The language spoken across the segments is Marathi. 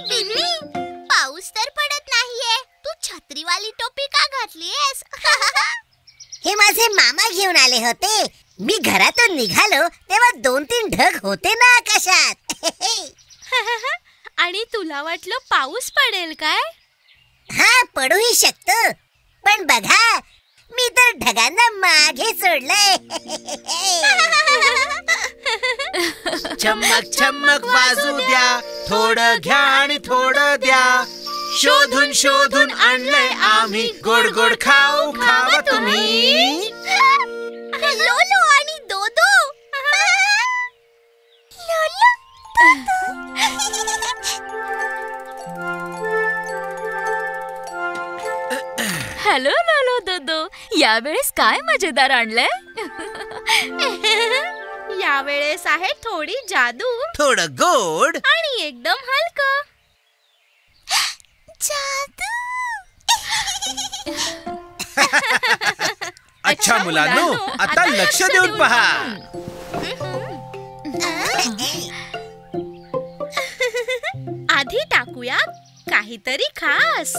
बिन्नी, पाऊस तर पडत नाहीये. तू छत्रीवाली टोपी का घातलीयस? हे माझे मामा घेऊन आले होते. मी घरातून निघालो तेव्हा 2-3 ढग होते ना आकाशात. आणि तुला वाटलं पाऊस पडेल काय? हा, पडूही शकतो. पण बघा, मी तर ढगांना मागे सोडलंय. चमक चमक वाजू द्या, थोडं घ्या आणि थोडं द्या. शोधून शोधून आणलंय आम्ही, गोड गोड खाऊ खावा तुम्ही. लोलो आणि दोदो. लोलो, हॅलो लोलो दोदो, यावेळेस काय मजेदार आणलंय? यावेळेस आहे थोडी जादू, थोडं गोड आणि एकदम हलकं. जादू. अच्छा मुलांनो, आता लक्ष देऊन पहा. आधी टाकूया काहीतरी खास.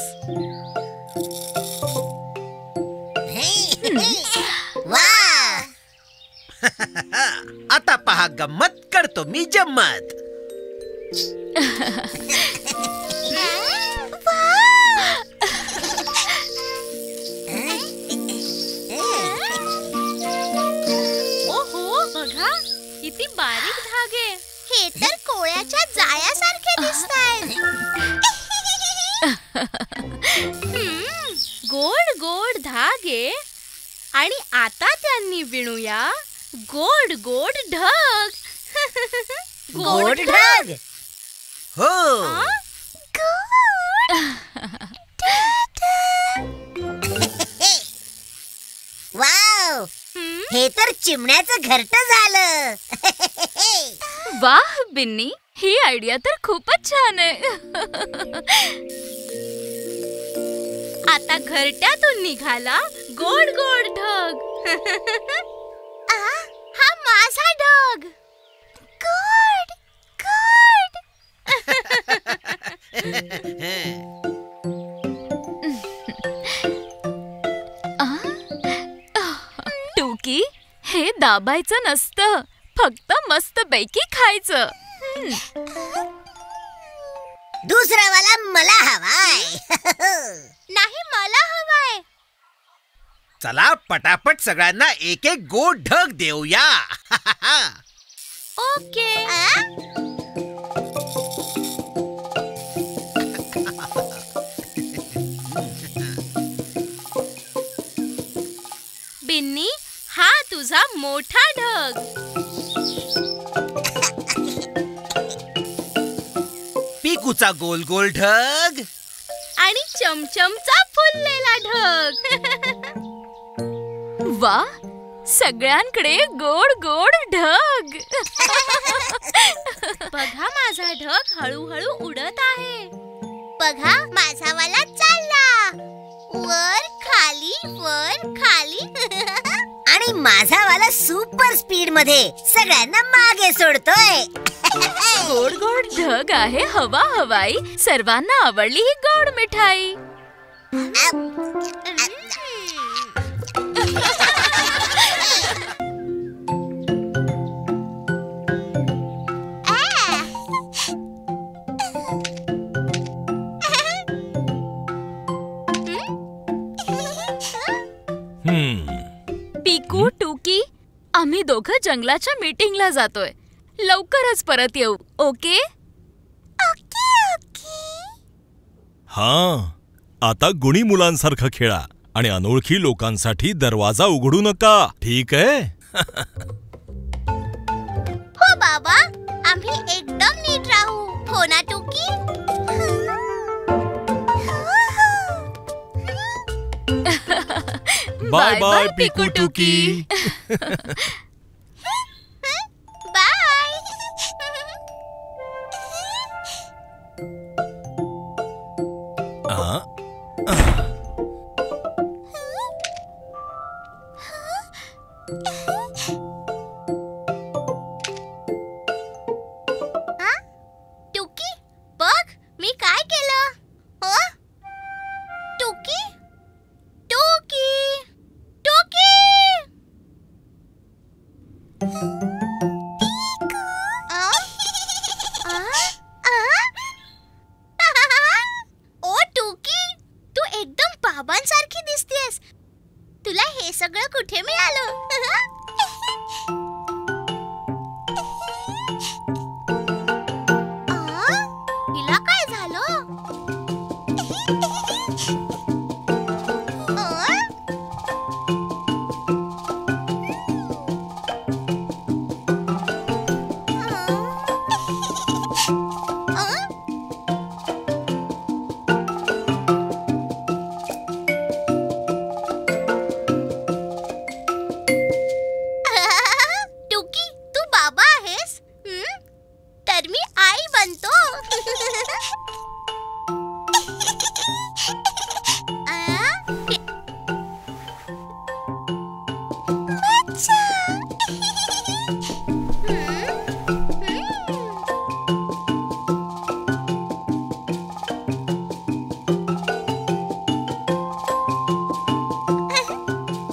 वा, आता पहा गंमत करतो मी जम्मत. ओहो, बघा किती बारीक धागे. हे तर कोळ्याच्या जाळ्यासारखे दिसतायत. गोड गोड धागे. आणि आता त्यांनी विणूया गोड गोड ढग. गोड ढग. हो, वाव, हे तर चिमण्याचं घरटं झालं. वाह बिन्नी, ही आयडिया तर खूपच छान आहे. आता घरट्यातून निघाला गोड गोड ढग. हा माझा ढग. गोड गोड. टुकी, हे दाबायचं नसतं, फक्त मस्तपैकी खायचं. दुसरा वाला मला हवाय. नाही, मला हवाय. चला पटापट सगळ्यांना एक एक गोड ढग देऊया. ओके. बिन्नी, हा तुझा मोठा ढग. पिकूचा गोल गोल ढग. आणि चमचमचा फुललेला ढग. वा, सगळ्यांकडे गोड गोड ढग. बघा, माझा ढग हळूहळू उडत आहे. बघा, माझा वाला चालला वर खाली वर खाली. आणि माझा वाला सुपर स्पीड मध्ये सगळ्यांना मागे सोडतोय. गोड गोड ढग आहे हवा हवाई, सर्वांना आवडली ही गोड मिठाई. पिकू, टुकी, आम्ही दोघं जंगलाच्या मीटिंगला जातोय. लवकरच परत येऊ. ओके? हां, आता गुणी मुलांसारखं खेळा आणि अनोळखी लोकांसाठी दरवाजा उघडू नका, ठीक आहे? हो बाबा, आम्ही एकदम नीट राहू. हो ना टुकी? बाय बाय पिकू टुकी. बाय. बनतो.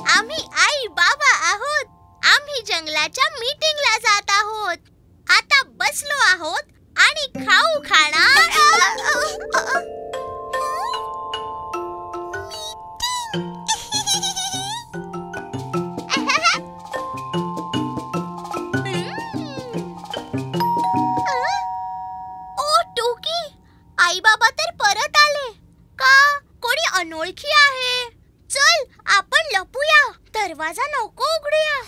आम्ही आई बाबा आहोत. आम्ही जंगलाच्या मीटिंगला जात आहोत. आता बसलो आहोत आणि खाऊ खाणार. ओ टुकी, आई बाबा तर परत आले का? कोणी अनोळखी आहे? चल आपण लपूया. दरवाजा नको उघडूया.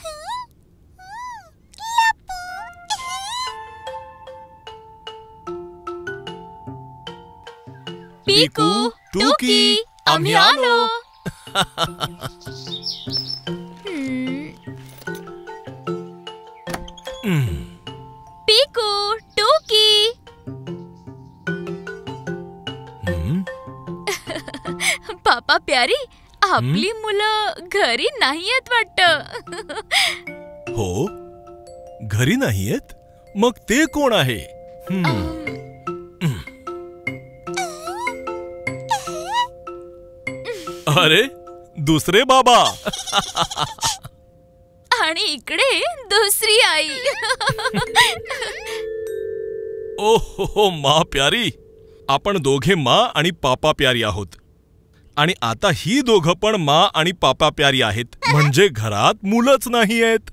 पिकू, टुकी, आम्ही आलो. पिकू, टुकी. पापा प्यारी, आपली मुलं घरी नाहीयेत वाटतं. हो, घरी नाहीयेत? मग ते कोण आहे? अरे, दुसरे बाबा. आणि इकडे दुसरी आई. ओहो मा प्यारी, आपण दोघे मा आणि पापा प्यारी आहोत. आणि आता ही दोघं पण मा आणि पापा प्यारी आहेत. म्हणजे घरात मुलंच नाही आहेत.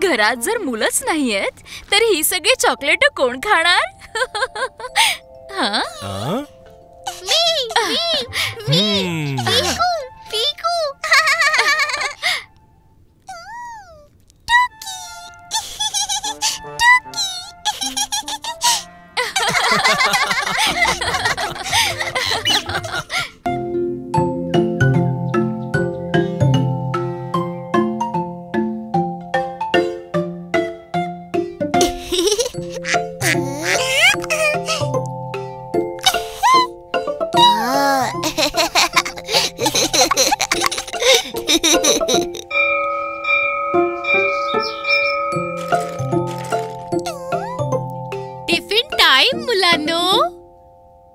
घरात जर मुलंच नाहीयेत तर ही सगळी चॉकलेट कोण खाणार? पिकू, पिकू. टिफिन टाइम मुलांनो.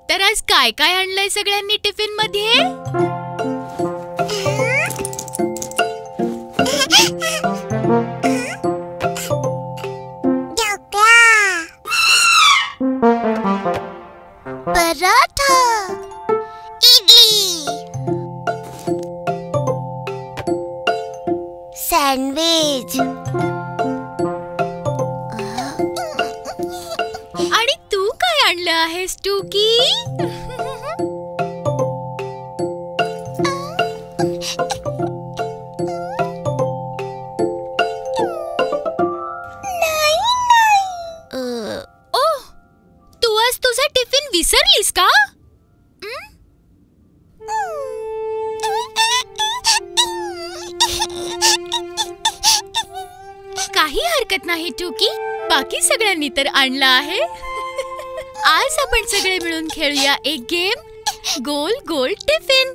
तर आज काय काय आणलंय सगळ्यांनी टिफिन मध्ये? पराठा, इडली, सँडविच. आणि तू काय आणलं आहेस टुकी? ओह, तू आज तुझा टिफिन विसरलीस का? काही हरकत नाही टुकी, बाकी सगळ्यांनी तर आणला आहे. आज आपण सगळे मिळून खेळूया एक गेम, गोल गोल टिफिन.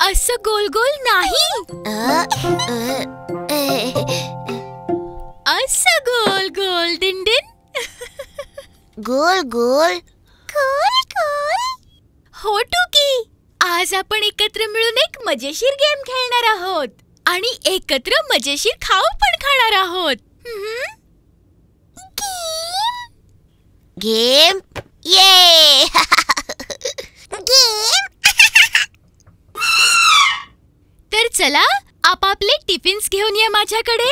असं गोल गोल नाही, असं गोल गोल दिनदिन. गोल गोल गोल गोल. हो टुकी, आज आपण एकत्र मिळून एक मजेशीर गेम खेळणार आहोत आणि एकत्र मजेशीर खाऊ पण खाणार आहोत. गेम, ये. गेम. तर चला आपापले टिफिन्स घेऊन या माझ्याकडे.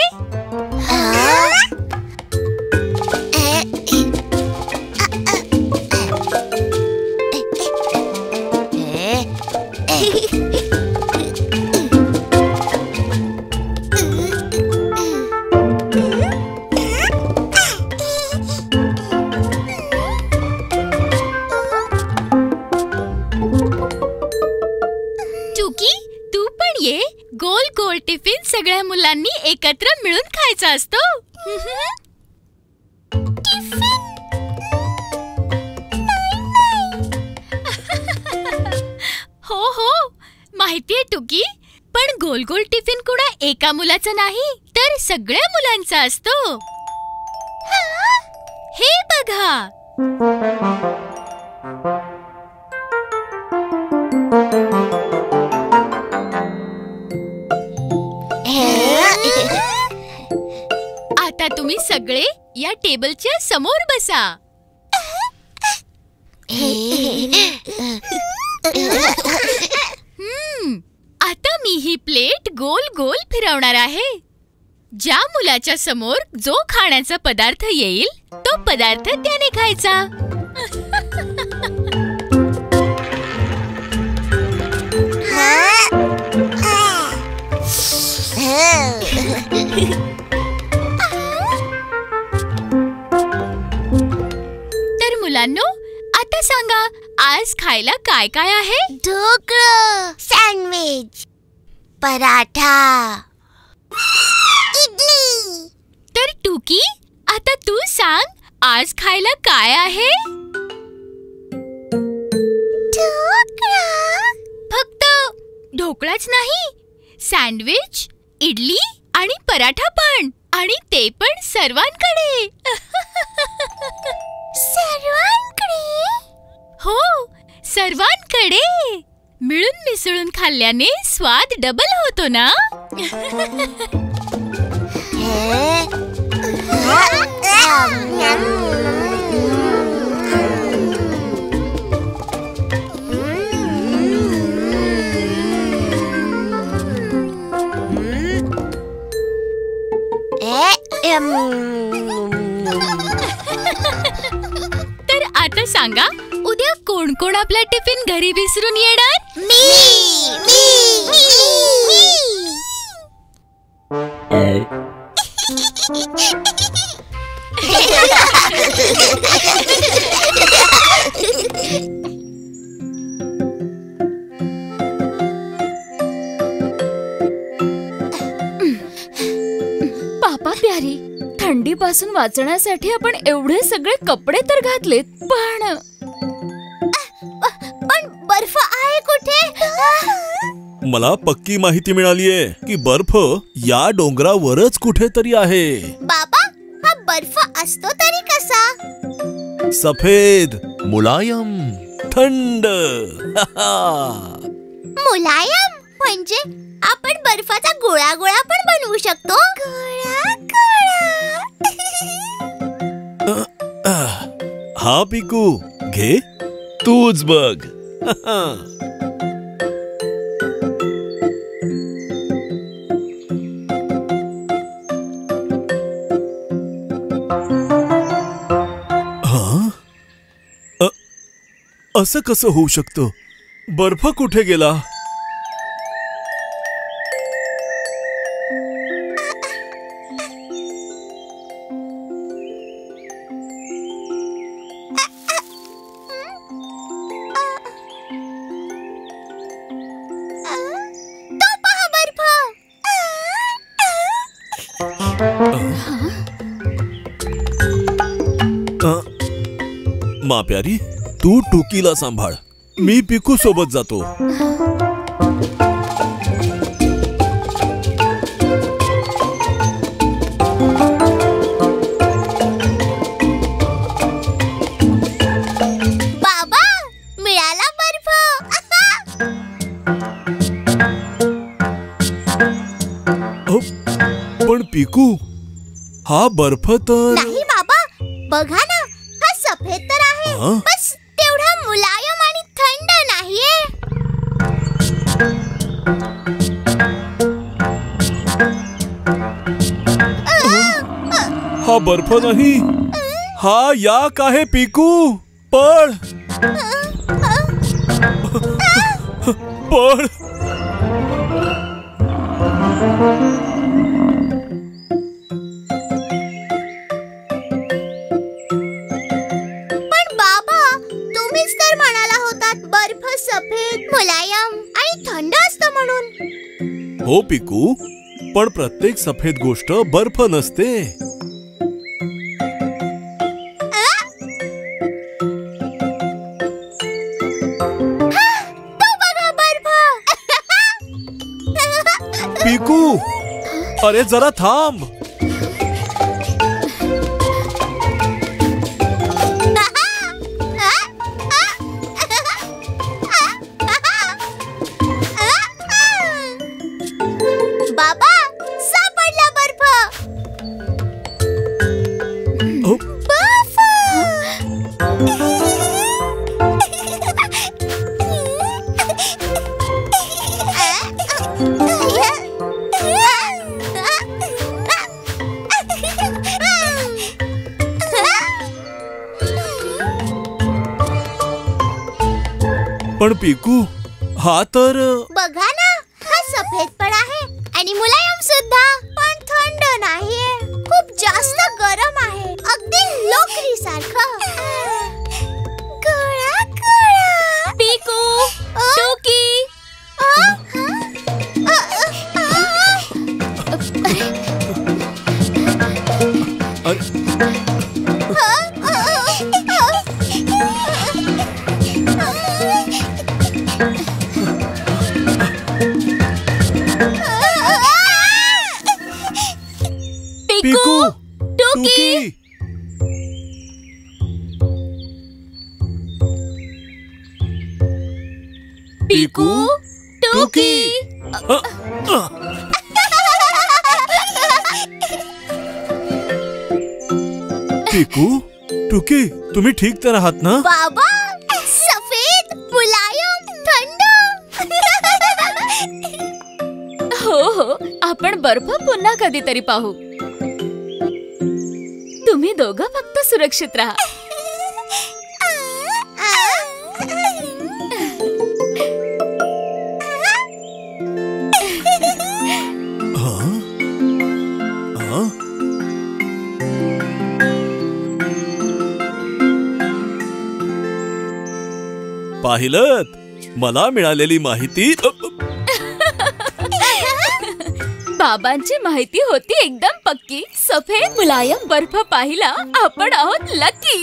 टिफिन सगळ्या मुलांनी एकत्र मिळून खायचा असतो. हो हो माहितीये टुकी, पण गोल गोल टिफिन कुणा एका मुलाचा नाही तर सगळ्या मुलांचा असतो. हे बघा. आता तुम्ही सगळे या टेबलच्या समोर बसा. आता मी ही प्लेट गोल गोल फिरवणार आहे. ज्या मुलाच्या समोर जो खाण्याचा पदार्थ येईल तो पदार्थ त्याने खायचा. तर मुलांनो, आता सांगा आज खायला काय काय आहे? ढोकळा, सँडविच, पराठा, इडली. तर टुकी, आता तू सांग आज खायला काय आहे? ढोकळा. फक्त ढोकळाच नाही, सँडविच, इडली आणि पराठा पण, आणि ते पण सर्वांकडे. सर्वांकडे? हो, सर्वांकडे. मिळून मिसळून खाल्ल्याने स्वाद डबल होतो ना. तर आता सांगा, उद्या कोण कोण आपला टिफिन घरी विसरून येणार? पापा प्यारी, थंडीपासून वाचण्यासाठी आपण एवढे सगळे कपडे तर घातलेत, पण बर्फ आहे कुठे? मला पक्की माहिती मिळालीये की बर्फ या डोंगरावरच कुठेतरी आहे. बाबा, हा बर्फ असतो तरी कसा? सफेद, मुलायम, थंड. मुलायम म्हणजे आपण बर्फाचा गोळा गोळा पण बनवू शकतो. हा पिकू, घे तूच बघ. असं कसं होऊ शकतं? बर्फ कुठे गेला? मा प्यारी, तू टुकीला सांभाळ, मी पिकू सोबत जातो. बाबा, मिळाला बर्फ. पण पिकू, हा बर्फ तर नाही बाबा, बघा ना, हा सफेद तर आहे, बस तेवढा मुलायम आणि थंड नाहीये. हा बर्फ नाही, हा याक आहे पिकू. पळ पळ. सफेद, मुलायम आणि थंड असतं म्हणून. हो पिकू, पण प्रत्येक सफेद गोष्ट बर्फ नसते. तो बघा बर्फ. पिकू, अरे जरा थांब. बाबा, सापडला बर्फ. अहो, बर्फ. पण पिकू, हा तर बघा ना, हा सफेद पण आहे आणि मुलायम सुद्धा, पण थंड नाहीये. खूप जास्त गरम आहे, अगदी लोकरी सारखं. गोळा गोळा. पिकू, टोकी. पिकू, टोकी. पिकू, टोकी. पिकू, टुकी, तुम्ही ठीक तर आहात ना? बाबा, सफेद, मुलायम, थंड. हो हो, आपण बर्फ पुन्हा कधीतरी पाहू. तुम्ही दोघं फक्त सुरक्षित राहा. पाहिलत, मला मिळालेली माहिती. बाबांची माहिती होती एकदम पक्की. सफेद मुलायम बर्फ पाहिला, आपण आहोत लकी.